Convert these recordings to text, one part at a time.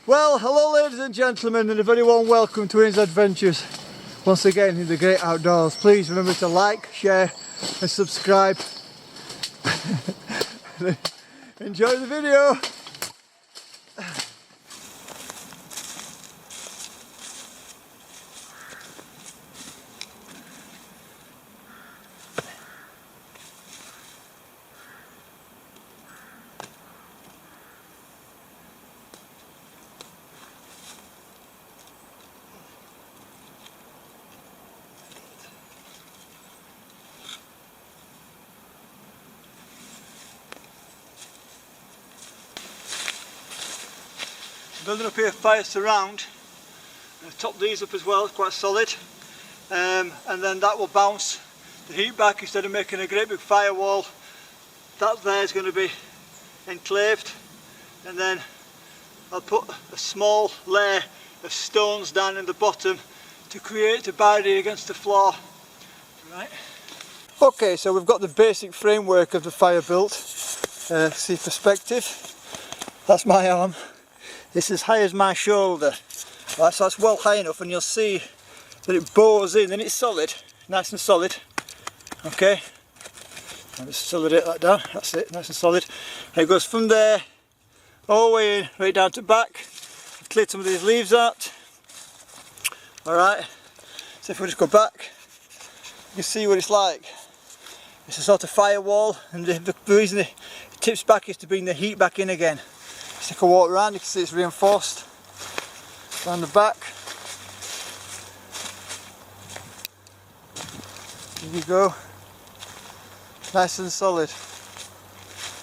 Well, hello ladies and gentlemen, and a very warm welcome to Ian's Adventures once again in the great outdoors. Please remember to like, share and subscribe. Enjoy the video. Building up here fire surround. I'm going to top these up as well, quite solid, and then that will bounce the heat back instead of making a great big firewall. That there is going to be enclaved, and then I'll put a small layer of stones down in the bottom to create a barrier against the floor. Right. Okay, so we've got the basic framework of the fire built. See perspective, that's my arm. It's as high as my shoulder, right, so that's well high enough, and you'll see that it bores in and it's solid, nice and solid. Okay, I'll just solidate that down, that's it, nice and solid. And it goes from there all the way in, right down to back. I've cleared some of these leaves out. Alright, so if we just go back, you can see what it's like. It's a sort of firewall, and the reason it tips back is to bring the heat back in again. Stick a walk around, you can see it's reinforced around the back. There you go, nice and solid.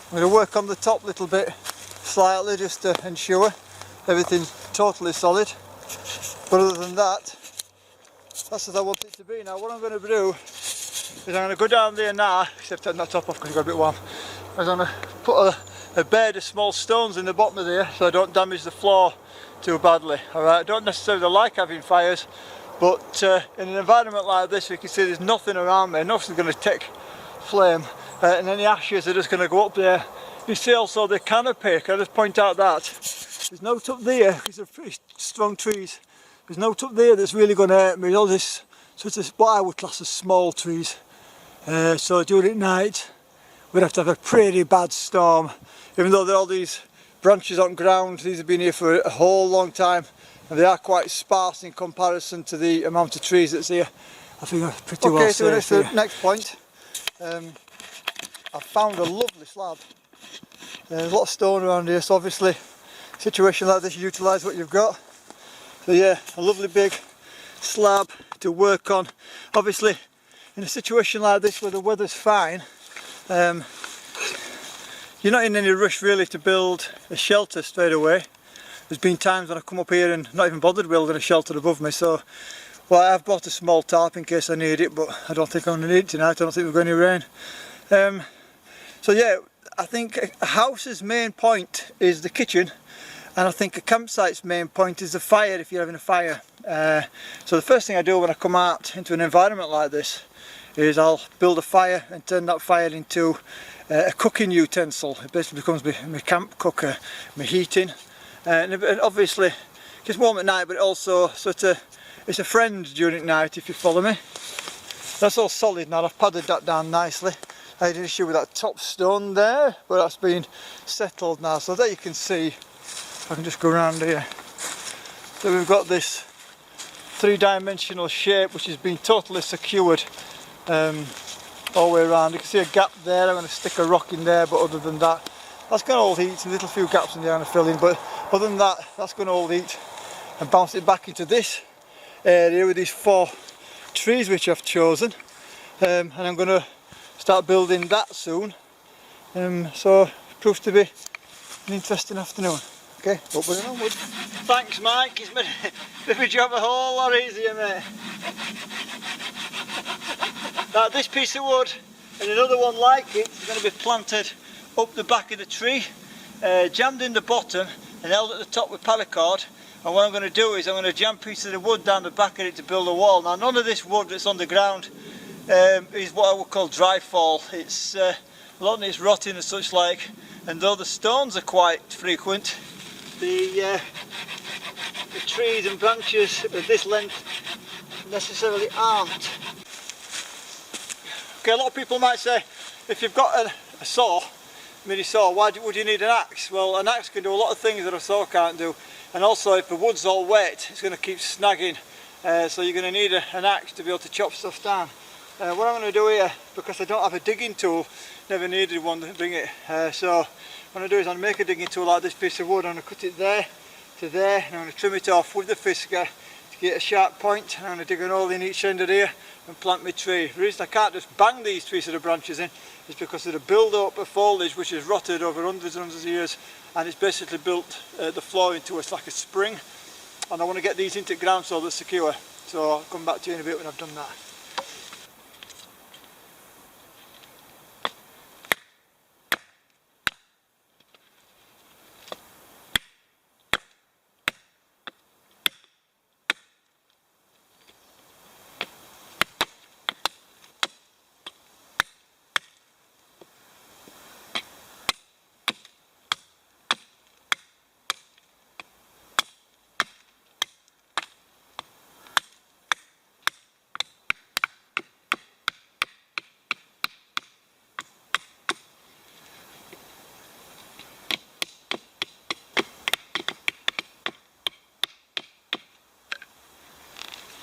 I'm going to work on the top a little bit slightly just to ensure everything's totally solid, but other than that, that's as I want it to be. Now what I'm going to do is I'm going to go down there now, except take that top off because it's got a bit warm. I'm going to put a bed of small stones in the bottom of there so I don't damage the floor too badly. Alright, I don't necessarily like having fires, but in an environment like this you can see there's nothing around me, nothing's going to take flame, and any ashes are just going to go up there. You see also the canopy, can I just point out that there's no top there, because they're pretty strong trees, there's no top there that's really going to hurt me. All this sort of what I would class as small trees, so during night we'd have to have a pretty bad storm. Even though there are all these branches on ground, these have been here for a whole long time, and they are quite sparse in comparison to the amount of trees that's here. I think I'm pretty well safe. Okay, so the next point, I've found a lovely slab. There's a lot of stone around here, so obviously a situation like this you utilise what you've got. So yeah, a lovely big slab to work on. Obviously in a situation like this where the weather's fine, you're not in any rush really to build a shelter straight away. There's been times when I've come up here and not even bothered building a shelter above me, so well, I've bought a small tarp in case I need it, but I don't think I'm going to need it tonight. I don't think we're going to rain. So yeah, I think a house's main point is the kitchen, and I think a campsite's main point is the fire if you're having a fire. So the first thing I do when I come out into an environment like this is I'll build a fire and turn that fire into a cooking utensil. It basically becomes my camp cooker, my heating, and obviously it's warm at night, but also sort of it's a friend during night if you follow me. That's all solid now. I've padded that down nicely. I had an issue with that top stone there, but that's been settled now. So there you can see, if I can just go around here, so we've got this three-dimensional shape which has been totally secured all the way around. You can see a gap there. I'm going to stick a rock in there, but other than that, that's going to hold heat. Some little few gaps in there I'm going to fill in, but other than that, that's going to hold heat and bounce it back into this area with these 4 trees which I've chosen, and I'm going to start building that soon. So it proves to be an interesting afternoon. Okay, upward and onward. Thanks Mike, it's made my job a whole lot easier, mate. Now this piece of wood and another one like it is going to be planted up the back of the tree, jammed in the bottom and held at the top with paracord. And what I'm going to do is I'm going to jam pieces of wood down the back of it to build a wall. Now none of this wood that's on the ground is what I would call dry fall. It's a lot of it's rotting and such like, and though the stones are quite frequent, the trees and branches of this length necessarily aren't. Okay, a lot of people might say, if you've got a saw, mini saw, why would you need an axe? Well, an axe can do a lot of things that a saw can't do, and also if the wood's all wet, it's going to keep snagging, so you're going to need an axe to be able to chop stuff down. What I'm going to do here, because I don't have a digging tool, never needed one to bring it, so what I'm going to do is I'm going to make a digging tool like this piece of wood. I'm going to cut it there to there, and I'm going to trim it off with the fisker to get a sharp point, and I'm going to dig an hole in each end of here and plant my tree. The reason I can't just bang these pieces of branches in is because of the build up of foliage which has rotted over hundreds and hundreds of years, and it's basically built the floor into it's like a spring, and I want to get these into the ground so they're secure. So I'll come back to you in a bit when I've done that.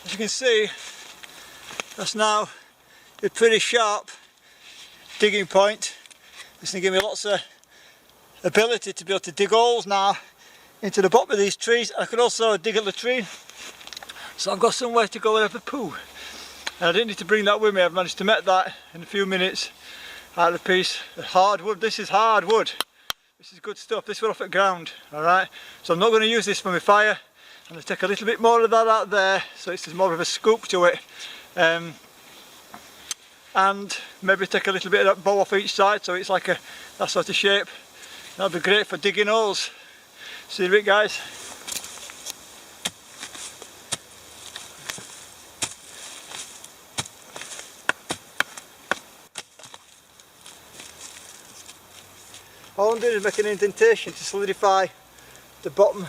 As you can see, that's now a pretty sharp digging point. This will give me lots of ability to be able to dig holes now into the bottom of these trees. I can also dig a latrine, so I've got somewhere to go and have a poo. And I didn't need to bring that with me. I've managed to make that in a few minutes out of the piece of hardwood. This is hardwood. This is good stuff. This went off at ground, alright? So I'm not going to use this for my fire. I'm going to take a little bit more of that out there, so it's more of a scoop to it, and maybe take a little bit of that bow off each side so it's like that sort of shape. That'll be great for digging holes. See you in a bit, guys. All I'm doing is making an indentation to solidify the bottom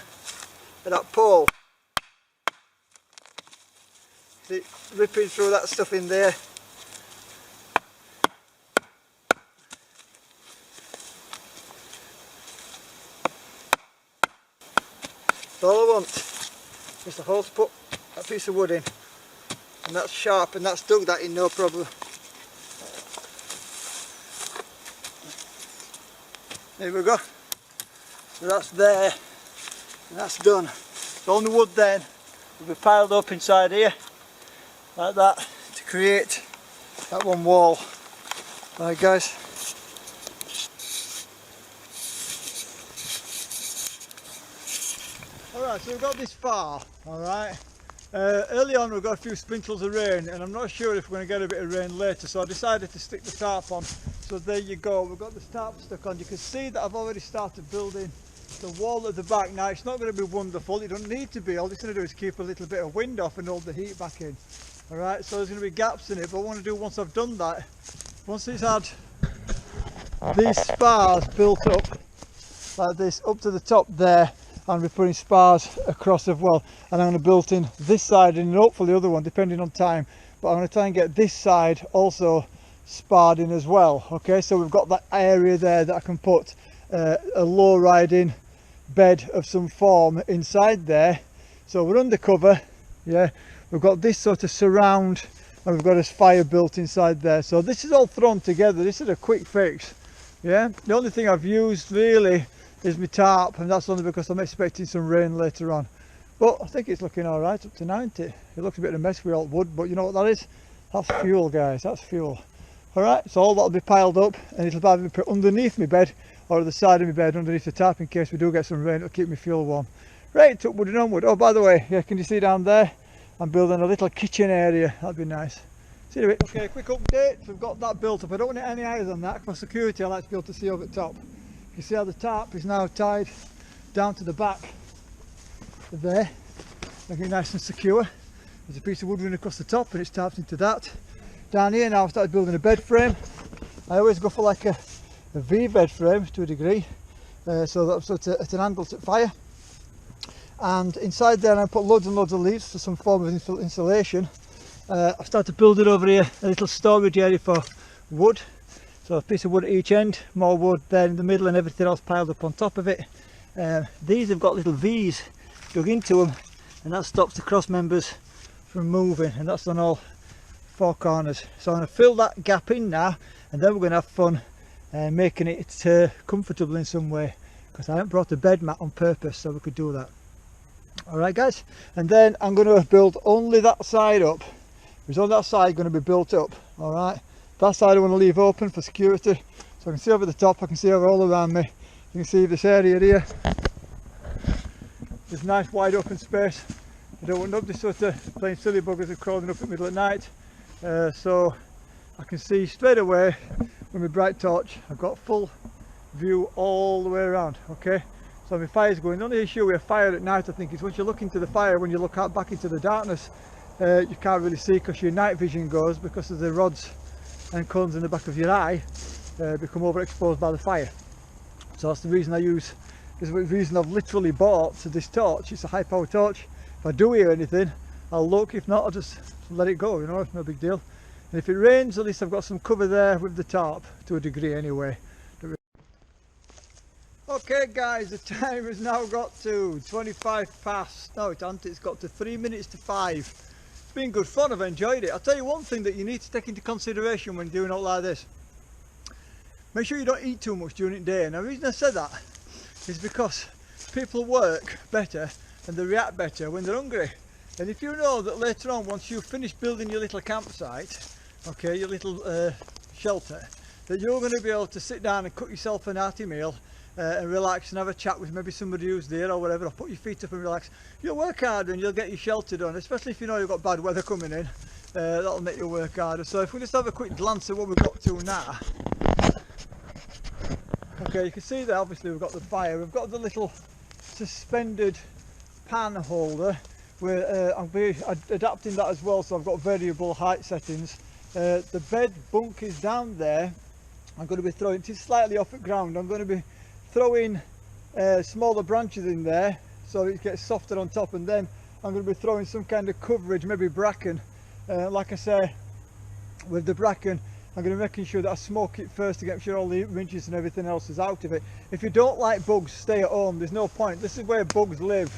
of that pole. See, ripping through that stuff in there. That's all I want. Just a hole to put that piece of wood in, and that's sharp, and that's dug that in no problem. There we go. So that's there, and that's done. So all the wood then will be piled up inside here, like that, to create that one wall. Right, guys. Alright, so we've got this far, alright. Early on we got a few sprinkles of rain, and I'm not sure if we're going to get a bit of rain later, so I decided to stick the tarp on. So there you go, we've got the tarp stuck on. You can see that I've already started building the wall at the back. Now it's not going to be wonderful, it doesn't need to be. All it's going to do is keep a little bit of wind off and hold the heat back in. Alright, so there's going to be gaps in it, but what I want to do once I've done that, once it's had these spars built up like this up to the top there, and we're putting spars across as well, and I'm going to build in this side and hopefully the other one depending on time, but I'm going to try and get this side also sparred in as well. Okay, so we've got that area there that I can put a low riding bed of some form inside there, so we're undercover. Yeah, we've got this sort of surround, and we've got a fire built inside there, so this is all thrown together. This is a quick fix. Yeah, the only thing I've used really is my tarp, and that's only because I'm expecting some rain later on, but I think it's looking all right up to 90. It looks a bit of a mess with all wood, but you know what that is? That's fuel, guys, that's fuel. Alright, so all that'll be piled up, and it'll either be put underneath my bed or at the side of my bed underneath the tarp in case we do get some rain. It'll keep me fuel warm. Right, upward and onward. Oh, by the way, yeah, can you see down there? I'm building a little kitchen area. That'd be nice. See you in a bit. Okay, quick update. So we've got that built up. I don't want any eyes on that. For security, I like to be able to see over the top. You see how the tarp is now tied down to the back of there, making it nice and secure. There's a piece of wood running across the top, and it's tarped into that. Down here now I've started building a bed frame. I always go for like a V bed frame to a degree, so that's at an angle to fire. and inside there I put loads and loads of leaves for some form of insulation. I've started building over here a little storage area for wood, so a piece of wood at each end, more wood there in the middle, and everything else piled up on top of it. These have got little V's dug into them, and that stops the cross members from moving, and that's on all four corners. So I'm going to fill that gap in now, and then we're going to have fun making it comfortable in some way, because I haven't brought a bed mat on purpose so we could do that. Alright guys, and then I'm going to build only that side up. There's only that side going to be built up. Alright, that side I want to leave open for security, so I can see over the top, I can see over all around me. You can see this area here, there's nice wide open space. I don't want nobody sort of playing silly buggers and crawling up in the middle at night, so I can see straight away with my bright torch. I've got full view all the way around. Okay, so my fire's going. The only issue with a fire at night, I think, is once you look into the fire, when you look out back into the darkness, you can't really see, because your night vision goes, because of the rods and cones in the back of your eye become overexposed by the fire. So that's the reason I use, is the reason I've literally bought this torch. It's a high power torch. If I do hear anything, I'll look. If not, I'll just let it go, you know, it's no big deal. And if it rains, at least I've got some cover there with the tarp, to a degree anyway. Okay guys, the time has now got to 25 past. No, it hasn't, it's got to 3 minutes to 5. It's been good fun, I've enjoyed it. I'll tell you one thing that you need to take into consideration when doing out like this. Make sure you don't eat too much during the day. And the reason I said that is because people work better and they react better when they're hungry. And if you know that later on, once you've finished building your little campsite, okay, your little shelter, that you're going to be able to sit down and cook yourself an hearty meal and relax and have a chat with maybe somebody who's there or whatever, or put your feet up and relax. You'll work harder and you'll get your shelter done, especially if you know you've got bad weather coming in. That'll make you work harder. So if we just have a quick glance at what we've got to now. Okay, you can see that obviously we've got the fire, we've got the little suspended pan holder. I'll be adapting that as well, so I've got variable height settings. The bed bunk is down there. I'm going to be throwing, it is slightly off the ground, I'm going to be throwing smaller branches in there so it gets softer on top, and then I'm going to be throwing some kind of coverage, maybe bracken. Like I say, with the bracken, I'm going to be making sure that I smoke it first to get sure all the ridges and everything else is out of it. If you don't like bugs, stay at home, there's no point. This is where bugs live.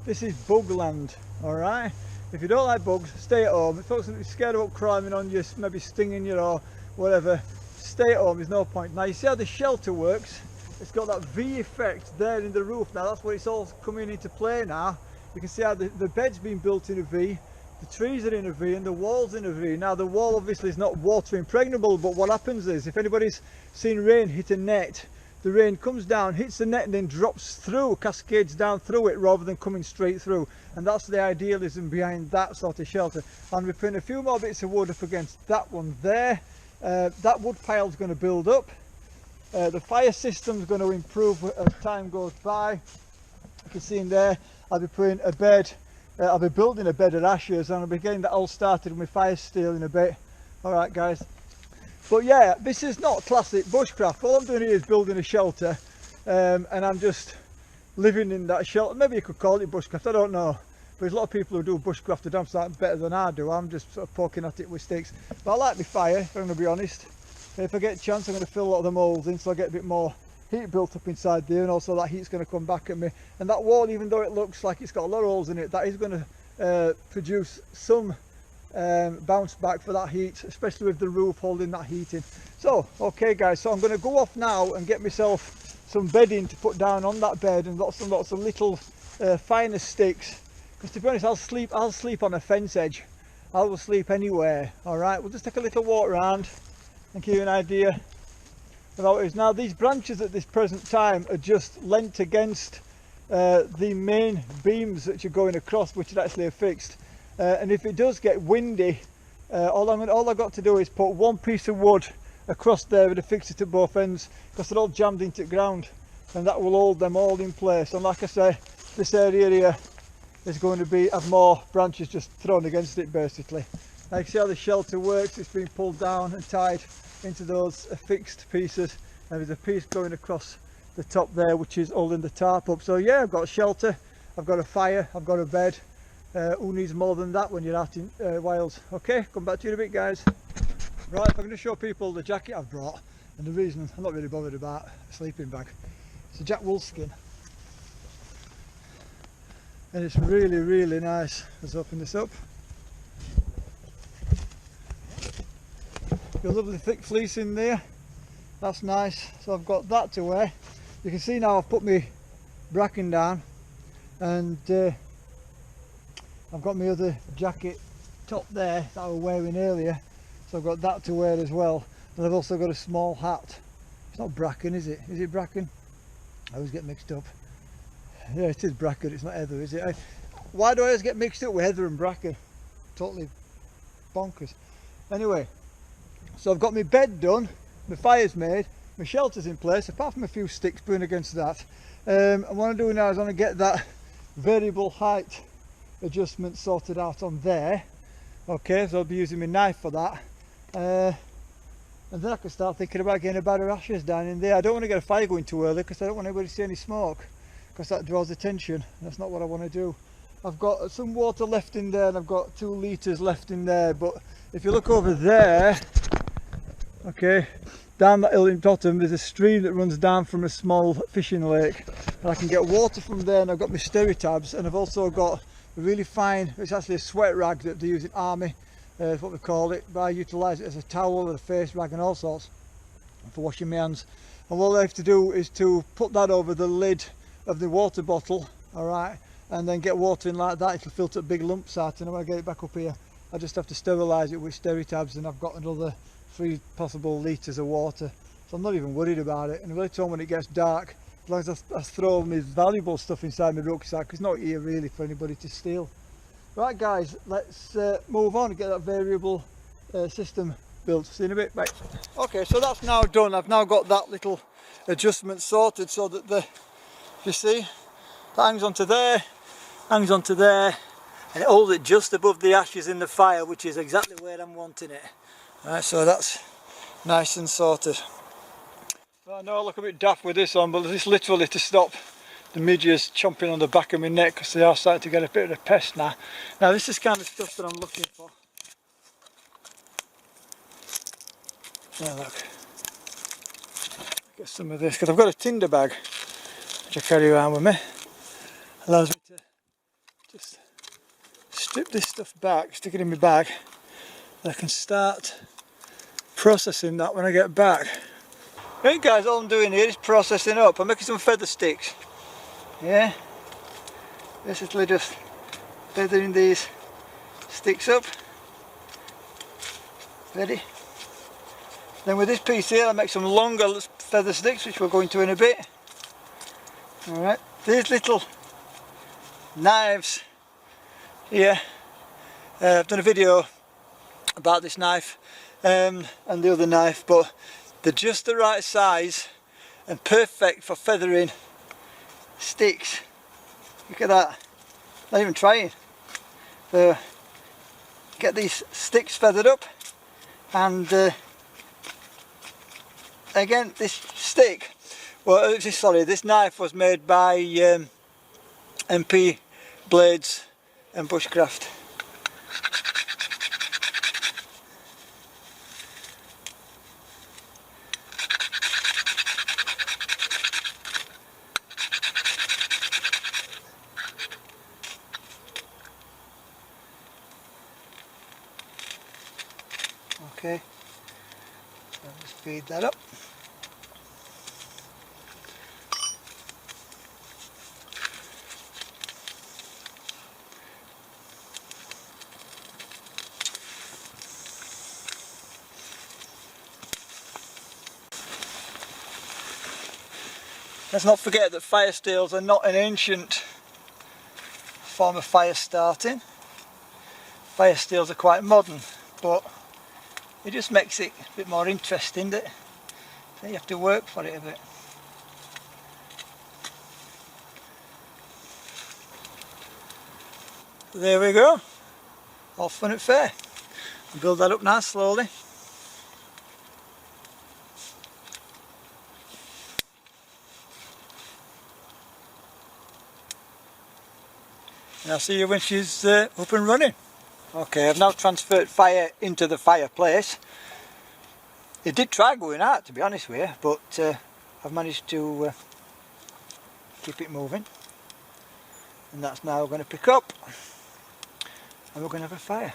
This is bug land, alright? If you don't like bugs, stay at home. If you're scared about climbing on you, maybe stinging you or whatever, stay at home, there's no point. Now you see how the shelter works? It's got that V effect there in the roof. Now that's where it's all coming into play now. You can see how the bed's been built in a V. The trees are in a V and the wall's in a V. Now the wall obviously is not water impregnable, but what happens is, if anybody's seen rain hit a net, the rain comes down, hits the net and then drops through, cascades down through it rather than coming straight through. And that's the idealism behind that sort of shelter. And we're putting a few more bits of wood up against that one there. That wood pile is going to build up. The fire system is going to improve as time goes by. You can see in there, I'll be putting a bed. I'll be building a bed of ashes, and I'll be getting that all started with my fire steel in a bit. Alright guys, but yeah, this is not classic bushcraft. All I'm doing here is building a shelter, and I'm just living in that shelter. Maybe you could call it bushcraft, I don't know, but there's a lot of people who do bushcraft a damn sight better than I do. I'm just sort of poking at it with sticks, but I like my fire, if I'm going to be honest. If I get a chance, I'm going to fill a lot of the moulds in so I get a bit more heat built up inside there, and also that heat's going to come back at me. And that wall, even though it looks like it's got a lot of holes in it, that is going to produce some bounce back for that heat, especially with the roof holding that heat in. So okay guys, so I'm going to go off now and get myself some bedding to put down on that bed, and lots and lots of little finer sticks, because to be honest, I'll sleep on a fence edge. I will sleep anywhere. Alright, we'll just take a little walk around and give you an idea of how it is. Now these branches at this present time are just leant against the main beams that you're going across, which are actually fixed. And if it does get windy, all I've got to do is put one piece of wood across there with a fix it at both ends, because they're all jammed into the ground, and that will hold them all in place. And like I say, this area here is going to have more branches just thrown against it basically. Now you can see how the shelter works. It's been pulled down and tied into those fixed pieces, and there's a piece going across the top there which is holding the tarp up. So yeah, I've got a shelter. I've got a fire, I've got a bed. Who needs more than that when you're out in Wales? Okay, come back to you in a bit, guys. Right, I'm going to show people the jacket I've brought, and the reason I'm not really bothered about a sleeping bag. It's a Jack Wolfskin, and it's really, really nice. Let's open this up. Got a lovely thick fleece in there. That's nice. So I've got that to wear. You can see now I've put my bracken down, and I've got my other jacket top there that I was wearing earlier, so I've got that to wear as well. And I've also got a small hat. It's not bracken, is it? Is it bracken? I always get mixed up. Yeah, it is bracken, it's not heather, is it? Why do I always get mixed up with heather and bracken? Totally bonkers. Anyway, so I've got my bed done, my fire's made, my shelter's in place, apart from a few sticks putting against that. And what I'm doing now is I want to get that variable height adjustment sorted out on there. Okay, so I'll be using my knife for that. And then I can start thinking about getting a bag of ashes down in there. I don't want to get a fire going too early because I don't want anybody to see any smoke, because that draws attention. That's not what I want to do. I've got some water left in there, and I've got 2 litres left in there, but if you look over there, okay, down that hill in bottom there's a stream that runs down from a small fishing lake, and I can get water from there. And I've got my Steri-tabs, and I've also got a really fine, it's actually a sweat rag that they use in army, is what we call it, but I utilise it as a towel or a face rag and all sorts for washing my hands. And what I have to do is to put that over the lid of the water bottle, alright, and then get water in like that. It'll filter big lumps out, and when I get it back up here I just have to sterilise it with Steri-tabs, and I've got another 3 possible litres of water, so I'm not even worried about it. And later on when it gets dark, as long as I throw my valuable stuff inside my rucksack, it's not here really for anybody to steal. Right guys, let's move on and get that variable system built. See you in a bit, bye. Okay, so that's now done. I've now got that little adjustment sorted so that you see, that hangs onto there, and it holds it just above the ashes in the fire, which is exactly where I'm wanting it. Right, so that's nice and sorted. I know I look a bit daft with this on, but this is literally to stop the midges chomping on the back of my neck, because they are starting to get a bit of a pest now. Now this is kind of stuff that I'm looking for. Yeah, look. Get some of this, because I've got a tinder bag which I carry around with me. Allows me to just strip this stuff back, stick it in my bag, and I can start processing that when I get back. Right guys, all I'm doing here is processing up. I'm making some feather sticks. Yeah, basically just feathering these sticks up. Ready? Then with this piece here I'll make some longer feather sticks, which we'll go into in a bit. Alright, these little knives here, I've done a video about this knife and the other knife, but they're just the right size and perfect for feathering sticks. Look at that, not even trying. So get these sticks feathered up, and again this stick, well sorry, this knife was made by MP Blades and Bushcraft. Okay, so I'll just feed that up. Let's not forget that fire steels are not an ancient form of fire starting. Fire steels are quite modern, but it just makes it a bit more interesting, doesn't it? So you have to work for it a bit. There we go, all fun and fair. I'll build that up now slowly. and I'll see you when she's up and running. Okay, I've now transferred fire into the fireplace. It did try going out, to be honest with you, but I've managed to keep it moving, and that's now going to pick up, and we're going to have a fire.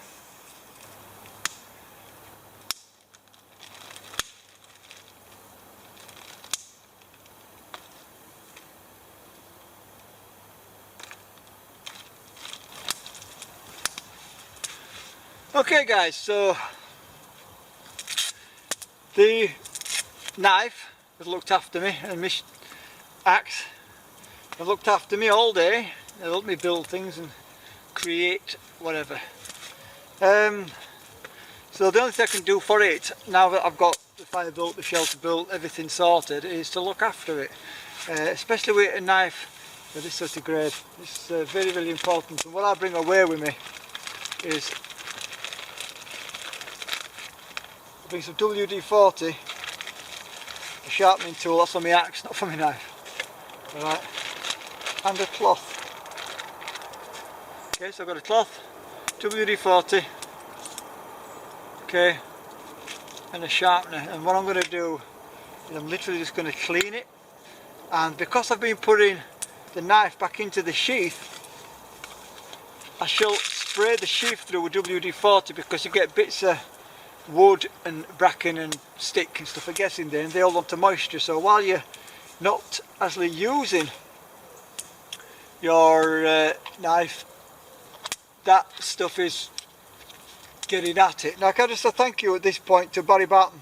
Okay guys, so the knife has looked after me, and my axe have looked after me all day. They helped me build things and create whatever. So the only thing I can do for it, now that I've got the fire built, the shelter built, everything sorted, is to look after it. Especially with a knife of this sort of grade. It's very, very important. And what I bring away with me is bring some WD-40, a sharpening tool. That's on my axe, not for my knife. Alright, and a cloth. Okay, so I've got a cloth, WD-40, okay, and a sharpener. And what I'm going to do is I'm literally just going to clean it. And because I've been putting the knife back into the sheath, I shall spray the sheath through with WD-40, because you get bits of wood and bracken and stick and stuff, I guess, in there, and they hold on to moisture. So while you're not actually using your knife, that stuff is getting at it. Now, can I just say thank you at this point to Barry Barton.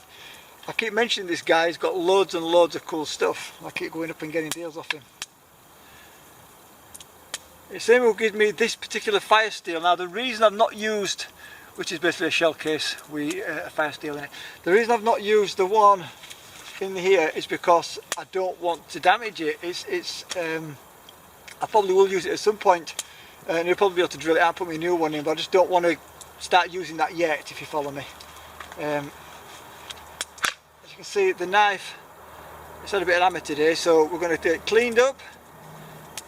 I keep mentioning this guy, he's got loads and loads of cool stuff. I keep going up and getting deals off him. It's him who gives me this particular fire steel. Now, the reason I've not used, which is basically a shell case with fire steel in it. The reason I've not used the one in here is because I don't want to damage it. I probably will use it at some point, and you'll probably be able to drill it out and put me a new one in, but I just don't want to start using that yet, if you follow me. As you can see, the knife, it's had a bit of hammer today, so we're going to get it cleaned up,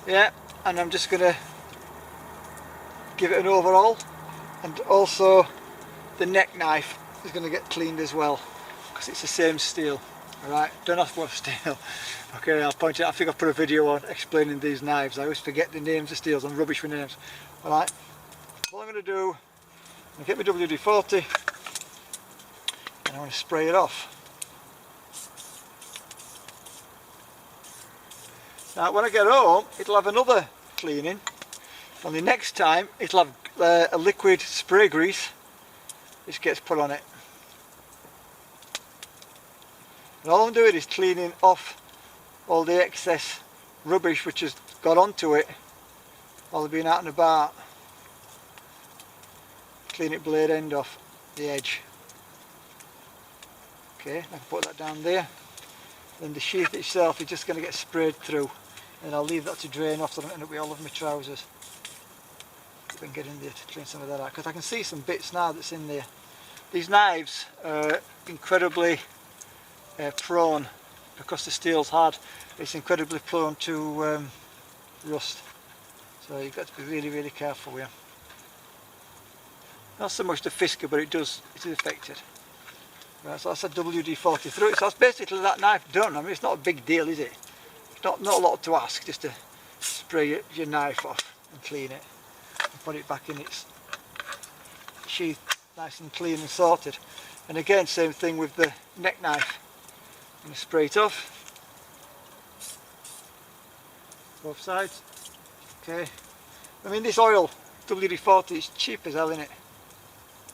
yeah, and I'm just going to give it an overhaul. And also the neck knife is going to get cleaned as well, because it's the same steel. Alright, don't ask what steel. Okay, I'll point it out. I think I've put a video on explaining these knives. I always forget the names of steels, I'm rubbish with names. Alright, what I'm going to do, I'm going to get my WD-40 and I'm going to spray it off. Now when I get home, it'll have another cleaning, and the next time it'll have a liquid spray grease which gets put on it. And all I'm doing is cleaning off all the excess rubbish which has got onto it while they've been out and about. Clean it blade end off the edge. Okay, I can put that down there. Then the sheath itself is just going to get sprayed through, and I'll leave that to drain off so I don't end up with all of my trousers. If I can get in there to clean some of that out, because I can see some bits now that's in there. These knives are incredibly prone, because the steel's hard, it's incredibly prone to rust, so you've got to be really, really careful with them. Not so much the Fisker, but it is affected. Right, so that's a WD-40 through it, so that's basically that knife done. I mean, it's not a big deal, is it? Not a lot to ask, just to spray your knife off and clean it and put it back in its sheath, nice and clean and sorted. And again, same thing with the neck knife. I'm going to spray it off both sides. Okay, I mean, this oil WD-40 is cheap as hell, isn't it?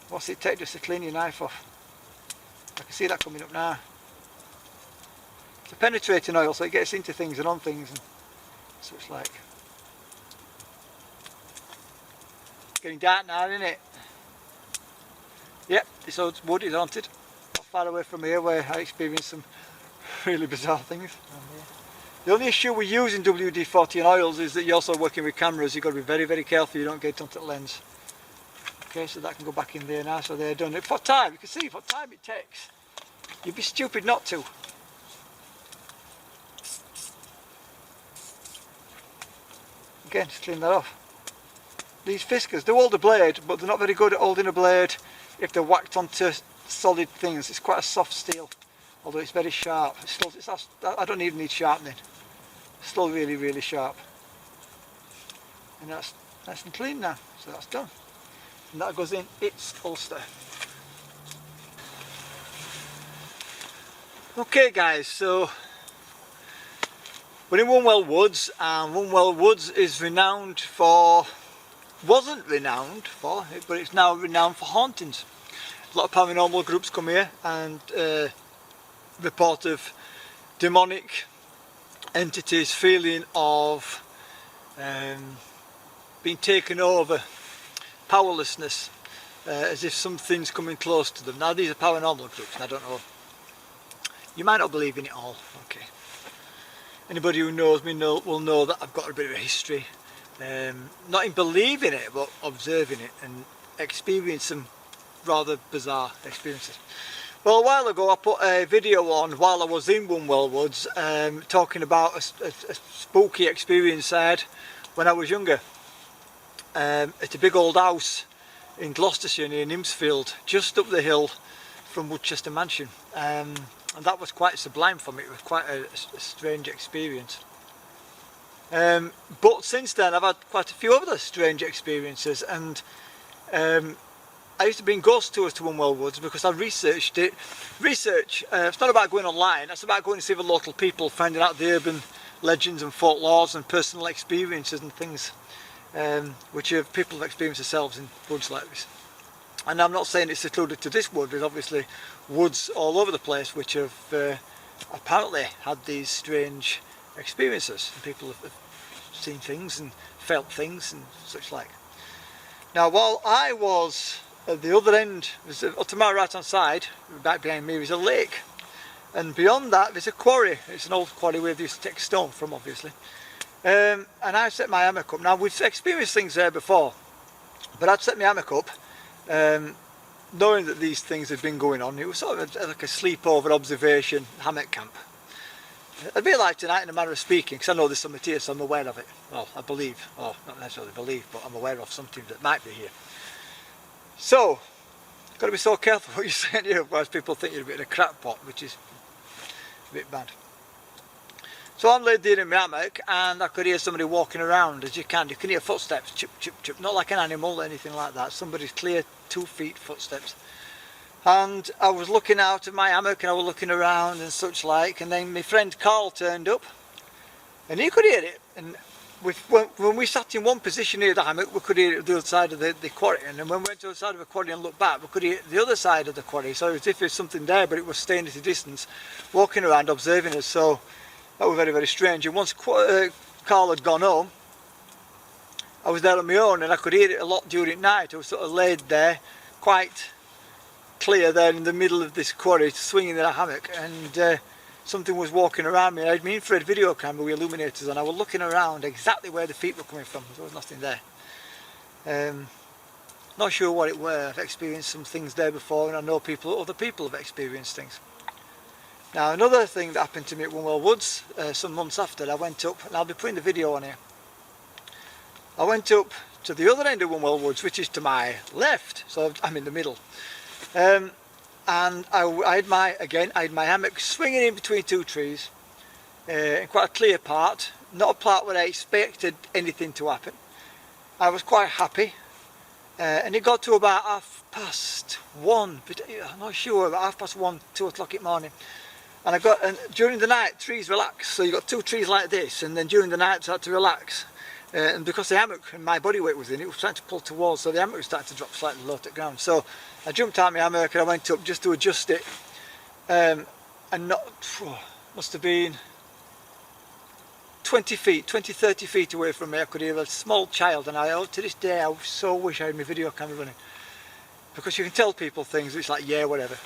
What's it take just to clean your knife off? I can see that coming up now. It's a penetrating oil, so it gets into things and on things and such like. It's getting dark now, isn't it? Yep, this old wood is haunted. Not far away from here, where I experienced some really bizarre things. The only issue with using WD-40 and oils is that you're also working with cameras. You've got to be very, very careful you don't get onto the lens. Okay, so that can go back in there now, so they're done. For time, you can see what time it takes. You'd be stupid not to. Again, just clean that off. these fiskars, they hold a blade, but they're not very good at holding a blade if they're whacked onto solid things. It's quite a soft steel, although it's very sharp. I don't even need sharpening. It's still really, really sharp. And that's nice and clean now, so that's done. And that goes in its holster. Okay guys, so we're in Wombwell Woods, and Wombwell Woods is renowned for, wasn't renowned for, but it's now renowned for hauntings. A lot of paranormal groups come here and report of demonic entities feeling of being taken over, powerlessness, as if something's coming close to them. Now these are paranormal groups, and I don't know, you might not believe in it all, okay. Anybody who knows me will know that I've got a bit of a history, not in believing it, but observing it and experiencing some rather bizarre experiences. Well, a while ago I put a video on while I was in Wombwell Woods, talking about a spooky experience I had when I was younger. At a big old house in Gloucestershire near Nimsfield, just up the hill from Woodchester Mansion. And that was quite sublime for me. It was quite a strange experience. But since then I've had quite a few other strange experiences, and I used to bring ghost tours to Wombwell Woods because I researched it. It's not about going online, it's about going to see the local people, finding out the urban legends and folklores and personal experiences and things which people have experienced themselves in woods like this. And I'm not saying it's secluded to this wood, there's obviously woods all over the place which have apparently had these strange experiences, and people have seen things and felt things and such like. Now while I was at the other end, to my right hand side, back behind me, is a lake, and beyond that there's a quarry. It's an old quarry where they used to take stone from, obviously. And I set my hammock up. Now we've experienced things there before, but I'd set my hammock up knowing that these things had been going on. It was sort of like a sleepover observation hammock camp. A bit like tonight in a manner of speaking, because I know there's something here, so I'm aware of it. Well, I believe, or not necessarily believe, but I'm aware of something that might be here. So, got to be so careful what you're saying here, otherwise people think you're a bit of a crackpot, which is a bit bad. So I'm laid there in my hammock, and I could hear somebody walking around, as you can hear footsteps, chip, chip, chip, not like an animal or anything like that, somebody's clear 2 feet footsteps. And I was looking out of my hammock and I was looking around and such like, and then my friend Carl turned up, and he could hear it. And when we sat in one position near the hammock, we could hear it at the other side of the quarry, and then when we went to the side of the quarry and looked back, we could hear it the other side of the quarry. So it was as if there's something there, but it was staying at a distance, walking around, observing us. So that was very, very strange. And once Carl had gone home, I was there on my own, and I could hear it a lot during night. I was sort of laid there, quite clear there in the middle of this quarry, swinging in a hammock, and something was walking around me. I had my infrared video camera with illuminators on. I was looking around exactly where the feet were coming from. There was nothing there. Not sure what it were. I've experienced some things there before, and I know other people have experienced things. Now another thing that happened to me at Wombwell Woods some months after, I went up, and I'll be putting the video on here. I went up to the other end of Wombwell Woods, which is to my left, so I'm in the middle. And I had my hammock swinging in between 2 trees, in quite a clear part, not a part where I expected anything to happen. I was quite happy, and it got to about 1:30, but I'm not sure, about 1:30, 2 o'clock in the morning. And during the night, trees relax, so you got 2 trees like this, and then during the night I had to relax. And because the hammock and my body weight was in it, was trying to pull towards, so the hammock was starting to drop slightly low to the ground. So I jumped out of my hammock and I went up just to adjust it, and must have been 20, 30 feet away from me. I could hear a small child, and to this day I so wish I had my video camera running, because you can tell people things, it's like, yeah, whatever.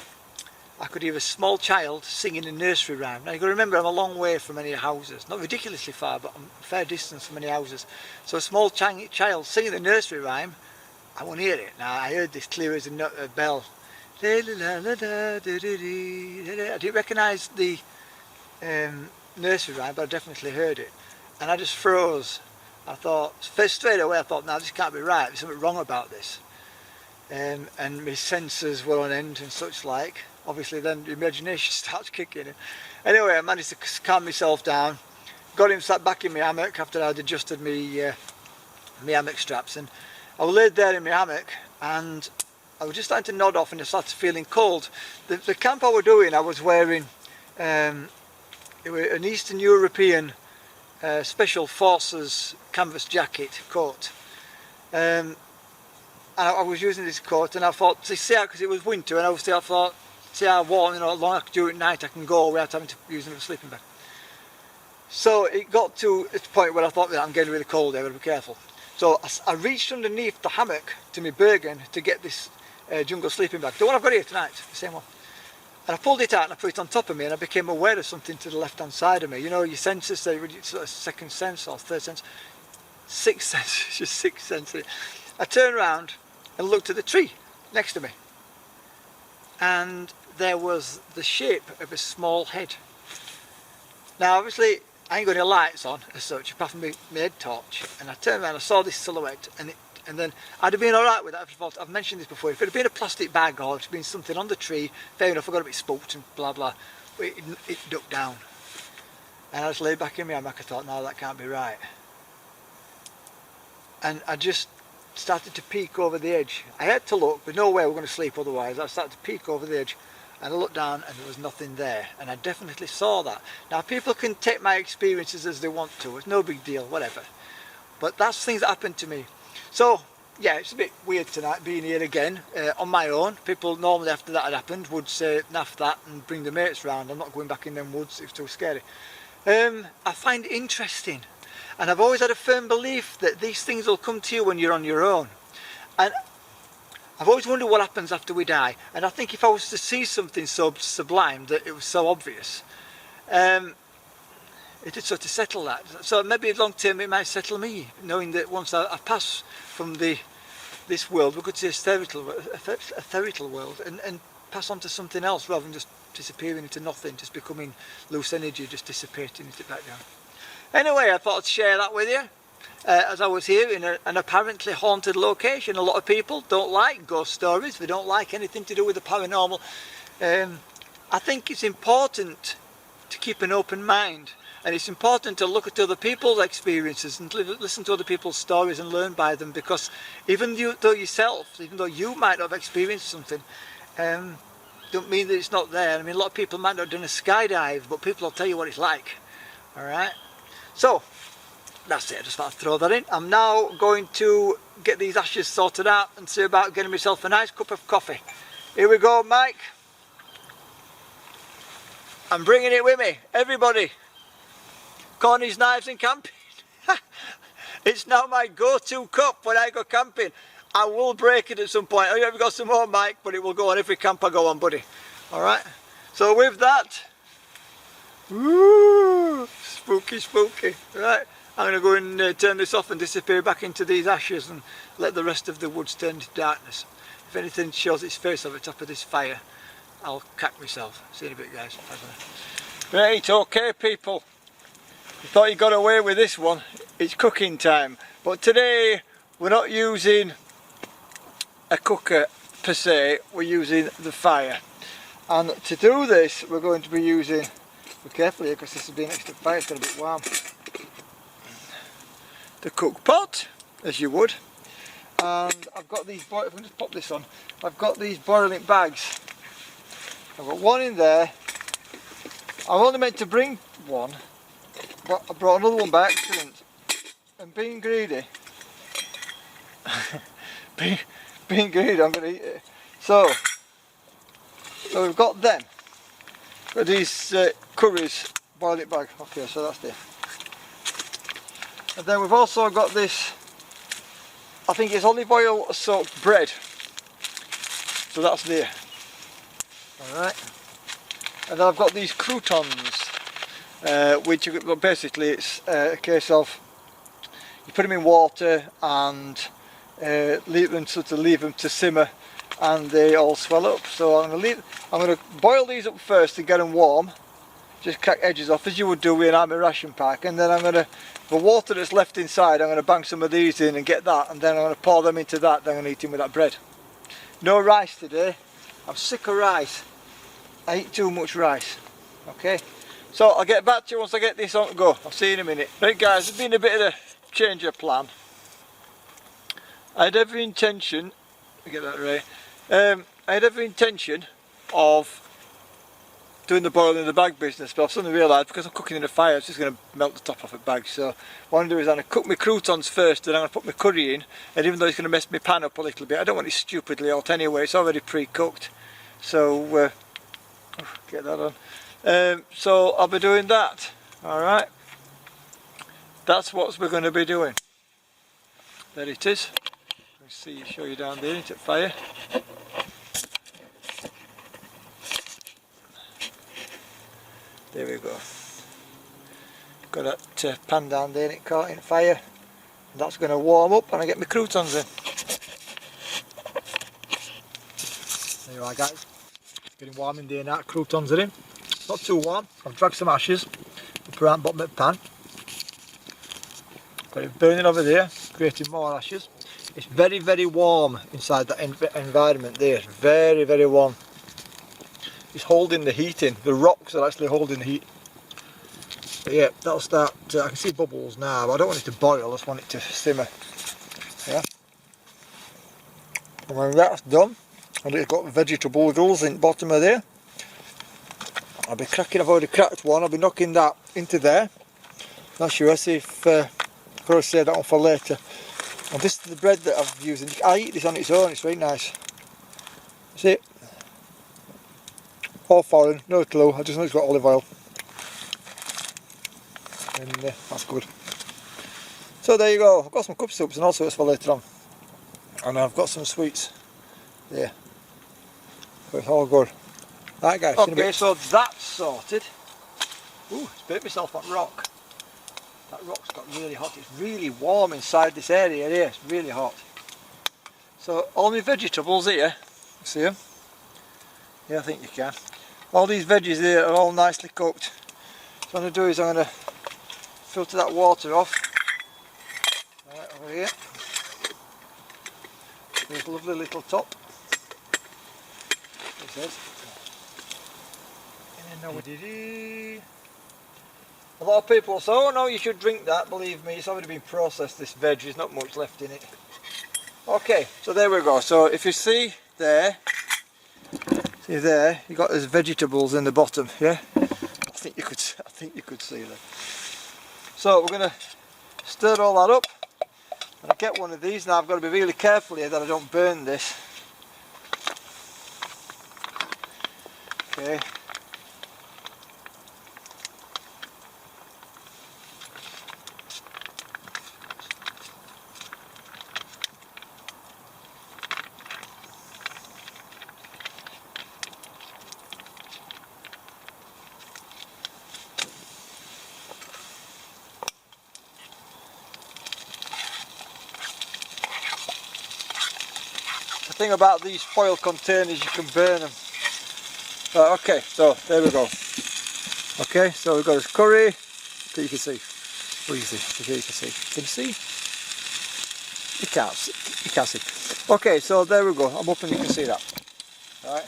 I could hear a small child singing a nursery rhyme. Now you've got to remember, I'm a long way from any houses, not ridiculously far, but I'm a fair distance from any houses. So a small child singing the nursery rhyme, I won't hear it. Now I heard this clear as a bell. I didn't recognise the nursery rhyme, but I definitely heard it. And I just froze. I thought, straight away I thought, no, this can't be right, there's something wrong about this. And my senses were on end and such like. Obviously then the imagination starts kicking in. Anyway, I managed to calm myself down, got him sat back in my hammock after I'd adjusted my hammock straps, and I was laid there in my hammock and I was just starting to nod off and I started feeling cold. The camp I was doing, I was wearing an Eastern European Special Forces canvas jacket coat. And I was using this coat and I thought, see how, because it was winter, and obviously I thought, see how warm, you know, long I can do it at night, I can go without having to use another sleeping bag. So it got to the point where I thought, I'm getting really cold here, I've got to be careful. So I reached underneath the hammock to my Bergen to get this jungle sleeping bag, the one I've got here tonight, the same one. And I pulled it out and I put it on top of me, and I became aware of something to the left hand side of me. You know, your senses say sort of second sense or third sense, sixth sense, it's just sixth sense. I turned around and looked at the tree next to me, and there was the shape of a small head. Now obviously I ain't got any lights on as such apart from my head torch, and I turned around, I saw this silhouette, and then I'd have been alright with that. I've mentioned this before, if it had been a plastic bag or it had been something on the tree, fair enough, I got a bit spooked and blah blah, but it ducked down. And I just laid back in my hammock. I thought, no, that can't be right. And I just started to peek over the edge. I had to look, but no way we're going to sleep otherwise. I started to peek over the edge and I looked down and there was nothing there, and I definitely saw that. Now people can take my experiences as they want to, it's no big deal, whatever, but that's things that happened to me. So yeah, it's a bit weird tonight being here again on my own. People normally after that had happened would say naff that and bring the mates round. I'm not going back in them woods, it's too scary. I find it interesting, and I've always had a firm belief that these things will come to you when you're on your own. And I've always wondered what happens after we die, and I think if I was to see something so sublime that it was so obvious, it'd sort of settle that. So maybe long term it might settle me, knowing that once I pass from this world, we could say a ethereal world, and pass on to something else rather than just disappearing into nothing, just becoming loose energy, just dissipating it back down. Anyway, I thought I'd share that with you. As I was here in an apparently haunted location. A lot of people don't like ghost stories, they don't like anything to do with the paranormal. I think it's important to keep an open mind, and it's important to look at other people's experiences and listen to other people's stories and learn by them, because even though you might not have experienced something, don't mean that it's not there. I mean, a lot of people might not have done a skydive, but people will tell you what it's like. Alright, so that's it, I just thought I'd throw that in. I'm now going to get these ashes sorted out and see about getting myself a nice cup of coffee. Here we go, Mike. I'm bringing it with me, everybody. Cornies, knives and camping. It's now my go-to cup when I go camping. I will break it at some point. Oh, yeah, we've got some more, Mike, but it will go on every camp I go on, buddy. Alright, so with that, woo, spooky, spooky. Right, I'm going to go and turn this off and disappear back into these ashes and let the rest of the woods turn to darkness. If anything shows its face over the top of this fire, I'll cack myself. See you in a bit, guys. Right, okay people. You thought you got away with this one. It's cooking time. But today we're not using a cooker per se, we're using the fire. And to do this we're going to be using, be careful here because this has been next to the fire, it's got a bit warm, the cook pot, as you would. And I've got these, if I can just pop this on, I've got these boiling bags. I've got one in there. I only meant to bring one, but I brought another one by accident. And being greedy, being greedy, I'm going to eat it. So we've got them. Got these curries boiling bag. Okay, so that's there. And then we've also got this, I think it's olive oil soaked bread. So that's there. Alright. And then I've got these croutons, which basically it's a case of you put them in water and leave them to simmer, and they all swell up. So I'm going to boil these up first to get them warm, just crack edges off as you would do with an army ration pack, and then I'm going to, the water that's left inside, I'm going to bang some of these in and get that, and then I'm going to pour them into that, then I'm going to eat them with that bread. No rice today. I'm sick of rice. I eat too much rice. Okay, so I'll get back to you once I get this on to go. I'll see you in a minute. Right guys, there's been a bit of a change of plan. I had every intention, let me get that right, I had every intention of doing the boil in the bag business, but I've suddenly realised because I'm cooking in a fire, it's just going to melt the top off a bag. So what I'm going to do is I'm going to cook my croutons first, then I'm going to put my curry in, and even though it's going to mess my pan up a little bit, I don't want it stupidly hot anyway, it's already pre-cooked. So, get that on. So I'll be doing that, alright. That's what we're going to be doing. There it is. Let's see, show you down there into the fire. There we go. Got that pan down there and it caught in fire. And that's going to warm up and I get my croutons in. There you are guys. It's getting warm in there now, croutons are in. Not too warm. I've dragged some ashes up around the bottom of the pan. Got it burning over there, creating more ashes. It's very, very warm inside that environment there. It's very, very warm. It's holding the heat in. The rocks are actually holding the heat. But yeah, that'll start. I can see bubbles now, but I don't want it to boil. I just want it to simmer. Yeah. And when that's done, and it's got vegetables in the bottom of there, I'll be cracking. I've already cracked one. I'll be knocking that into there. Not sure. See if I've got to save that one for later. And this is the bread that I've used. I eat this on its own. It's very nice. See it? All foreign, no clue, I just know it's got olive oil. And that's good. So there you go, I've got some cup soups and all sorts for later on. And I've got some sweets. There. So it's all good. Right guys, okay, so that's sorted. Ooh, spit myself on rock. That rock's got really hot, it's really warm inside this area here, it's really hot. So all my vegetables here, see them? Yeah, I think you can. All these veggies there are all nicely cooked. So what I'm going to do is I'm going to filter that water off. Right over here. There's a lovely little top. It says. And then a lot of people say, oh no, you should drink that. Believe me, it's already been processed, this veg, there's not much left in it. Okay, so there we go. So if you see there, you got those vegetables in the bottom, yeah? I think you could see that. So we're going to stir all that up. And I get one of these now. I've got to be really careful here that I don't burn this. Okay. The thing about these foil containers, you can burn them. Right, okay, so there we go. Okay, so we've got this curry. Okay, you can see. What do you see? Okay, you can see. Can you see? You can't see. You can't see. Okay, so there we go. I'm hoping you can see that. Right.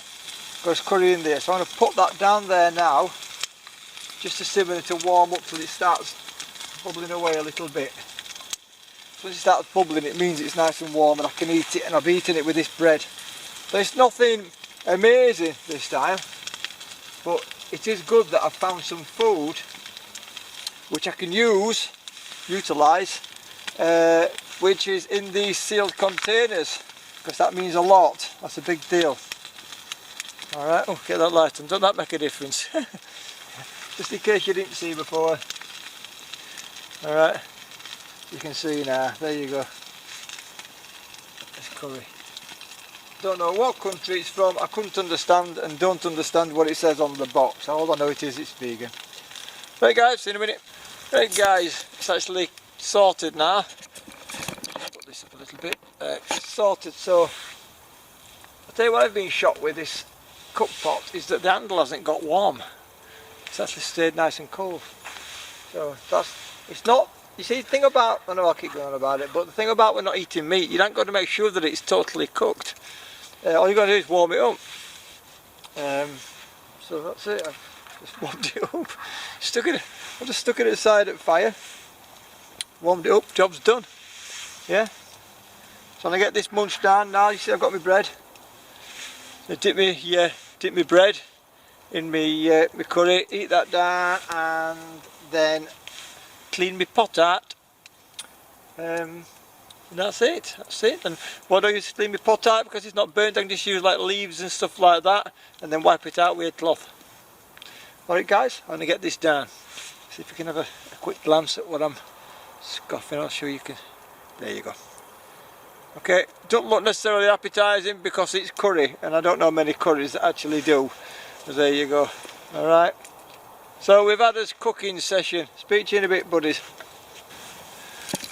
Got this curry in there. So I'm going to put that down there now, just to simmer it to warm up till it starts bubbling away a little bit. So when it starts bubbling, it means it's nice and warm and I can eat it, and I've eaten it with this bread. So it's nothing amazing this time, but it is good that I've found some food which I can utilise, which is in these sealed containers, because that means a lot. That's a big deal. Alright, oh, get that light on. Doesn't that make a difference? Just in case you didn't see before. Alright. You can see now, there you go. This curry. Don't know what country it's from, I couldn't understand and don't understand what it says on the box. All I know it is it's vegan. Right guys, see you in a minute. Right guys, it's actually sorted now. Put this up a little bit. It's sorted, so I'll tell you what I've been shocked with this cook pot is that the handle hasn't got warm. It's actually stayed nice and cool. So it's not, you see the thing about, I know I keep going on about it, but the thing about we're not eating meat, you don't got to make sure that it's totally cooked. All you got to do is warm it up. So that's it, I've just warmed it up. I just stuck it aside at fire, warmed it up, job's done. Yeah. So I'm going to get this munched down now. You see I've got my bread. So dip my bread in my curry, eat that down, and then clean my pot out. And that's it. And why do I use to clean my pot out? Because it's not burnt. I can just use like leaves and stuff like that, and then wipe it out with a cloth. Alright guys, I'm going to get this down. See if you can have a quick glance at what I'm scoffing. I'll show you can. There you go. Okay, don't look necessarily appetising because it's curry, and I don't know many curries that actually do. But there you go. Alright. So we've had this cooking session. Speak to you in a bit, buddies.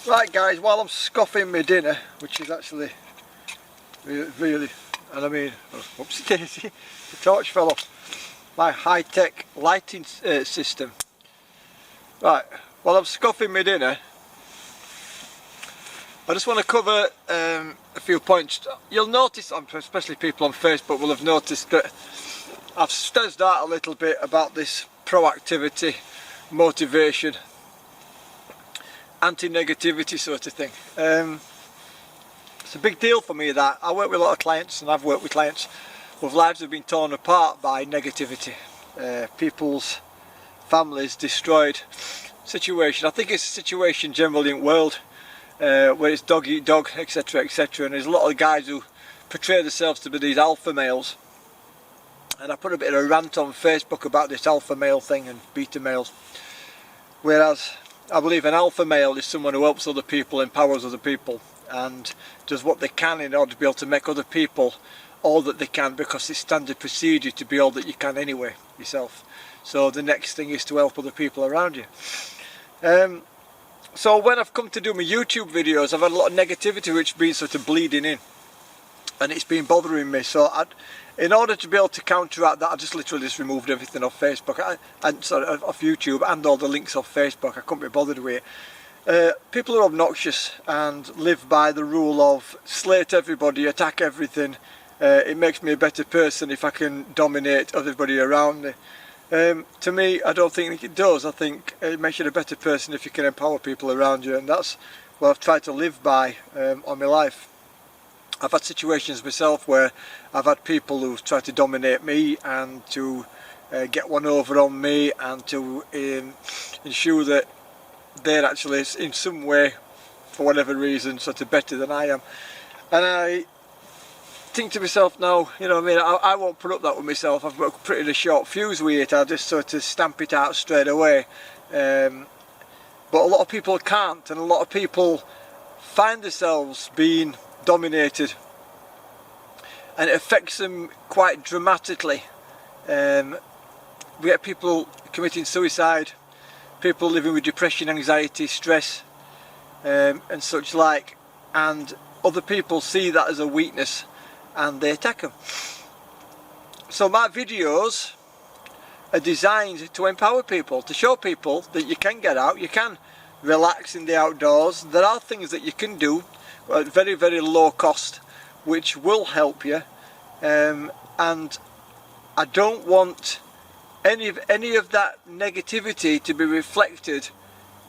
Right guys, while I'm scoffing my dinner, which is actually really, and I mean, whoopsie daisy, the torch fell off. My high-tech lighting system. Right, while I'm scoffing my dinner, I just want to cover a few points. You'll notice, especially people on Facebook will have noticed that I've stezzed out a little bit about this proactivity, motivation, anti-negativity sort of thing. It's a big deal for me that I work with a lot of clients, and I've worked with clients whose lives have been torn apart by negativity. People's families destroyed. Situation. I think it's a situation generally in the world where it's dog eat dog, etc, etc, and there's a lot of guys who portray themselves to be these alpha males, and I put a bit of a rant on Facebook about this alpha male thing and beta males, whereas I believe an alpha male is someone who helps other people, empowers other people, and does what they can in order to be able to make other people all that they can, because it's standard procedure to be all that you can anyway yourself. So the next thing is to help other people around you. So when I've come to do my YouTube videos, I've had a lot of negativity which has been sort of bleeding in, and it's been bothering me. So in order to be able to counteract that, I just literally just removed everything off Facebook, off YouTube, and all the links off Facebook. I couldn't be bothered with it. People are obnoxious and live by the rule of slate everybody, attack everything. It makes me a better person if I can dominate everybody around me. To me, I don't think it does. I think it makes you a better person if you can empower people around you, and that's what I've tried to live by on my life. I've had situations myself where I've had people who've tried to dominate me and to get one over on me, and to ensure that they're actually in some way, for whatever reason, sort of better than I am. And I think to myself now, you know what I mean, I won't put up that with myself. I've got a pretty short fuse with it. I just sort of stamp it out straight away. But a lot of people can't, and a lot of people find themselves being dominated, and it affects them quite dramatically. We get people committing suicide, people living with depression, anxiety, stress, and such like, and other people see that as a weakness and they attack them. So my videos are designed to empower people, to show people that you can get out, you can relax in the outdoors. There are things that you can do at very, very low cost which will help you, and I don't want any of that negativity to be reflected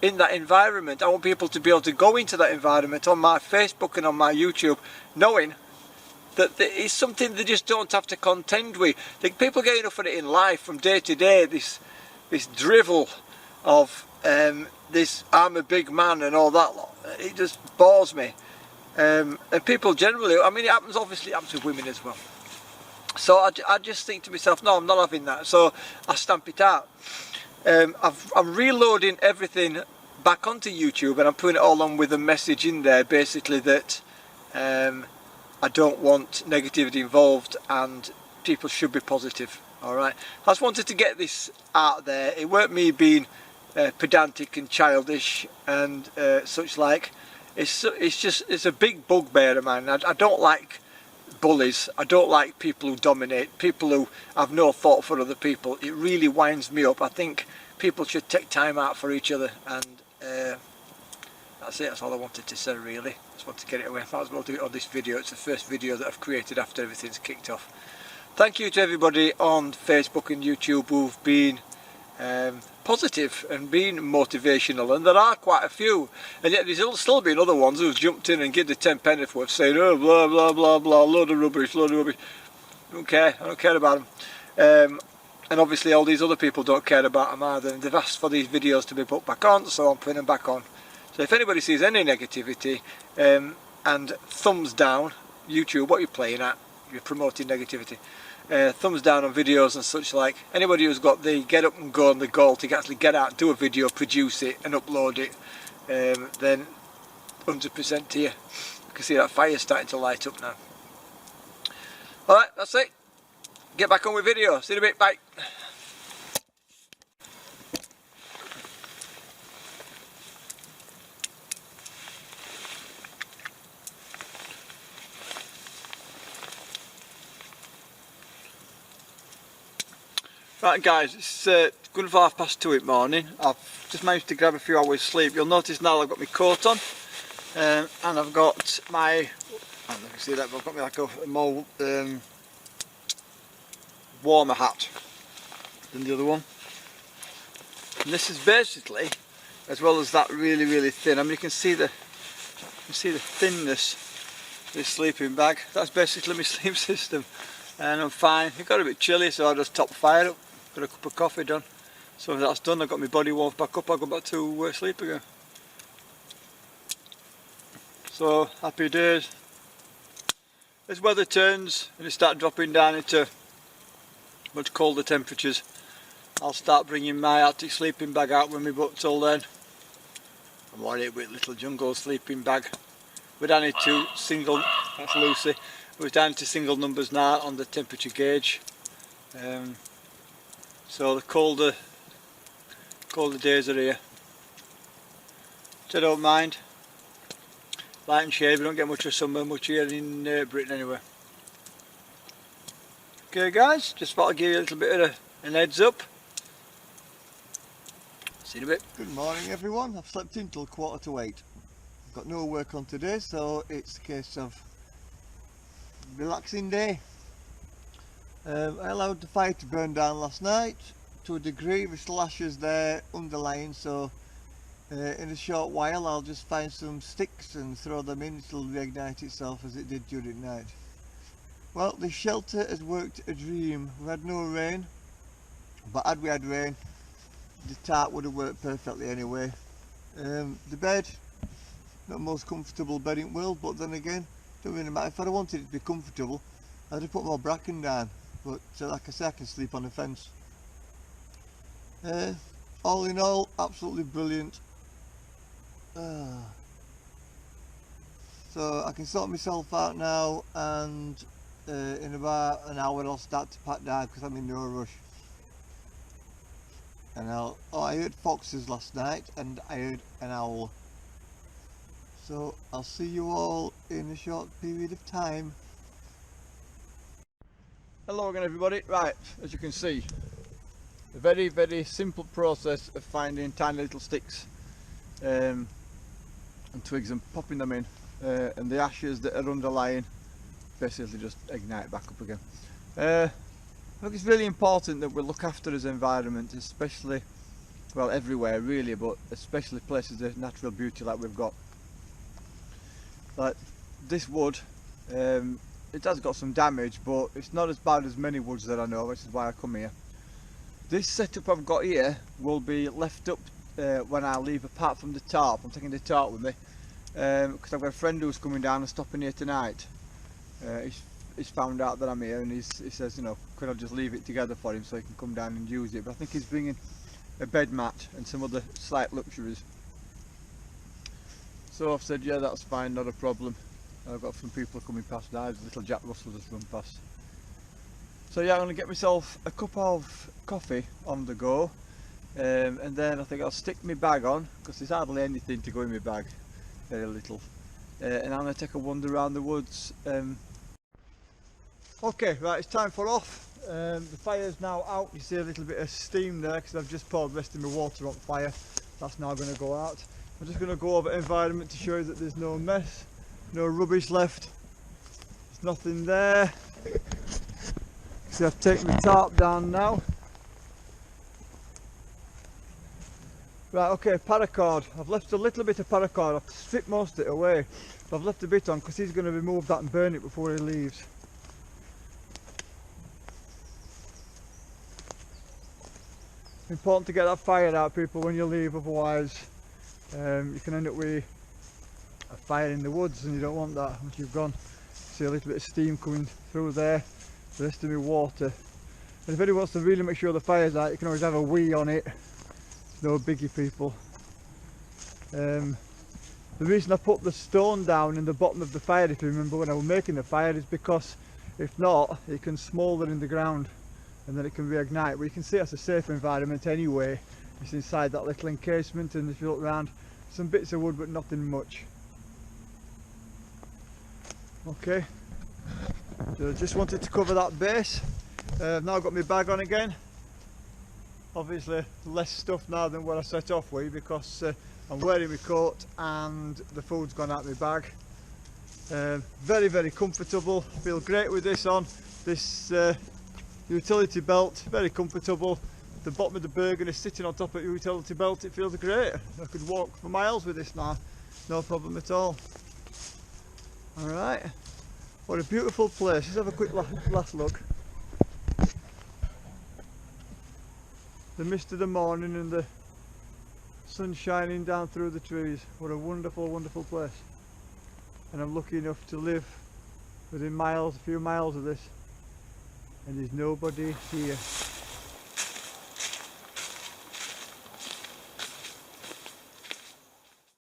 in that environment. I want people to be able to go into that environment on my Facebook and on my YouTube knowing that it's something they just don't have to contend with. People get enough of it in life from day to day, this drivel of this I'm a big man and all that lot. It just bores me. And people generally, I mean, it happens with women as well. So I just think to myself, no, I'm not having that. So I stamp it out. I'm reloading everything back onto YouTube, and I'm putting it all on with a message in there, basically that I don't want negativity involved, and people should be positive. Alright, I just wanted to get this out there. It weren't me being pedantic and childish and such like. It's a big bugbear of mine. I don't like bullies. I don't like people who dominate, people who have no thought for other people. It really winds me up. I think people should take time out for each other, and that's it. That's all I wanted to say really. Just want to get it away. I might as well do it on this video. It's the first video that I've created after everything's kicked off. Thank you to everybody on Facebook and YouTube who've been positive and been motivational, and there are quite a few, and yet there's still been other ones who've jumped in and give the 10 pence worth saying, oh blah blah blah blah, load of rubbish, load of rubbish. I don't care about them, and obviously all these other people don't care about them either, and they've asked for these videos to be put back on, so I'm putting them back on. So if anybody sees any negativity, and thumbs down, YouTube, what are you playing at? You're promoting negativity. Thumbs down on videos and such like. Anybody who's got the get up and go and the goal to actually get out, do a video, produce it and upload it, then 100% to you. You can see that fire starting to light up now. Alright, that's it. Get back on with video. See you in a bit. Bye. Right guys, it's good for 2:30 in the morning. I've just managed to grab a few hours sleep. You'll notice now I've got my coat on, and I've got my, I don't know if you see that, but I've got me like a more warmer hat than the other one. And this is basically, as well as that, really thin. I mean, you can see the thinness of this sleeping bag. That's basically my sleep system, and I'm fine. It got a bit chilly, so I just top the fire up. Got a cup of coffee done. So if that's done, I've got my body warmed back up, I'll go back to sleep again. So, happy days. As weather turns and it starts dropping down into much colder temperatures, I'll start bringing my Arctic sleeping bag out with me, but till then, I'm alright with little jungle sleeping bag. We're down into single, that's Lucy, we're down to single numbers now on the temperature gauge. So the colder days are here, which I don't mind. Light and shade, we don't get much of summer much here in Britain anyway. Okay guys, just thought I'd give you a little bit of an heads up. See you in a bit. Good morning everyone, I've slept in till 7:45. I've got no work on today, so it's a case of relaxing day. I allowed the fire to burn down last night to a degree, with slashes there underlying, so in a short while I'll just find some sticks and throw them in. It'll reignite itself as it did during the night. Well, the shelter has worked a dream. We had no rain, but had we had rain, the tarp would have worked perfectly anyway. The bed, not the most comfortable bed in the world, but then again, don't really matter. If I wanted it to be comfortable, I'd have put more bracken down. But like I say, I can sleep on the fence. All in all, absolutely brilliant. So I can sort myself out now, and in about an hour I'll start to pack down because I'm in no rush. And I heard foxes last night and I heard an owl. So I'll see you all in a short period of time. Hello again everybody. Right, as you can see, a very simple process of finding tiny little sticks and twigs and popping them in, and the ashes that are underlying basically just ignite back up again. I think it's really important that we look after this environment, especially, well, everywhere really, but especially places of natural beauty like we've got. Like this wood, it has got some damage, but it's not as bad as many woods that I know, which is why I come here. This setup I've got here will be left up when I leave, apart from the tarp. I'm taking the tarp with me because I've got a friend who's coming down and stopping here tonight. He's found out that I'm here, and he says, you know, could I just leave it together for him so he can come down and use it. But I think he's bringing a bed mat and some other slight luxuries. So I've said, yeah, that's fine, not a problem. I've got some people coming past now. Little Jack Russell just run past. So yeah, I'm going to get myself a cup of coffee on the go, and then I think I'll stick my bag on, because there's hardly anything to go in my bag, very little, and I'm going to take a wander around the woods. Okay, right, it's time for off. The fire's now out. You see a little bit of steam there because I've just poured the rest of my water on fire. That's now going to go out. I'm just going to go over the environment to show you that there's no mess, no rubbish left. There's nothing there. See, I've taken the tarp down now. Right, okay, paracord. I've left a little bit of paracord. I've stripped most of it away. But I've left a bit on because he's going to remove that and burn it before he leaves. Important to get that fire out, people, when you leave, otherwise you can end up with a fire in the woods and you don't want that once you've gone. See a little bit of steam coming through there, the rest of my water. And if anyone wants to really make sure the fire's out, you can always have a wee on it. It's no biggie, people. The reason I put the stone down in the bottom of the fire, if you remember when I was making the fire, is because if not, it can smoulder in the ground and then it can reignite. But you can see that's a safe environment anyway. It's inside that little encasement, and if you look around, some bits of wood but nothing much. Okay, so I just wanted to cover that base. I've now got my bag on again. Obviously less stuff now than what I set off with because I'm wearing my coat and the food's gone out of my bag. Very, very comfortable. Feel great with this on. This utility belt, very comfortable. The bottom of the Bergen is sitting on top of the utility belt. It feels great. I could walk for miles with this now, no problem at all. Alright, what a beautiful place. Let's have a quick last look. The mist of the morning and the sun shining down through the trees. What a wonderful, wonderful place. And I'm lucky enough to live within miles, a few miles of this, and there's nobody here.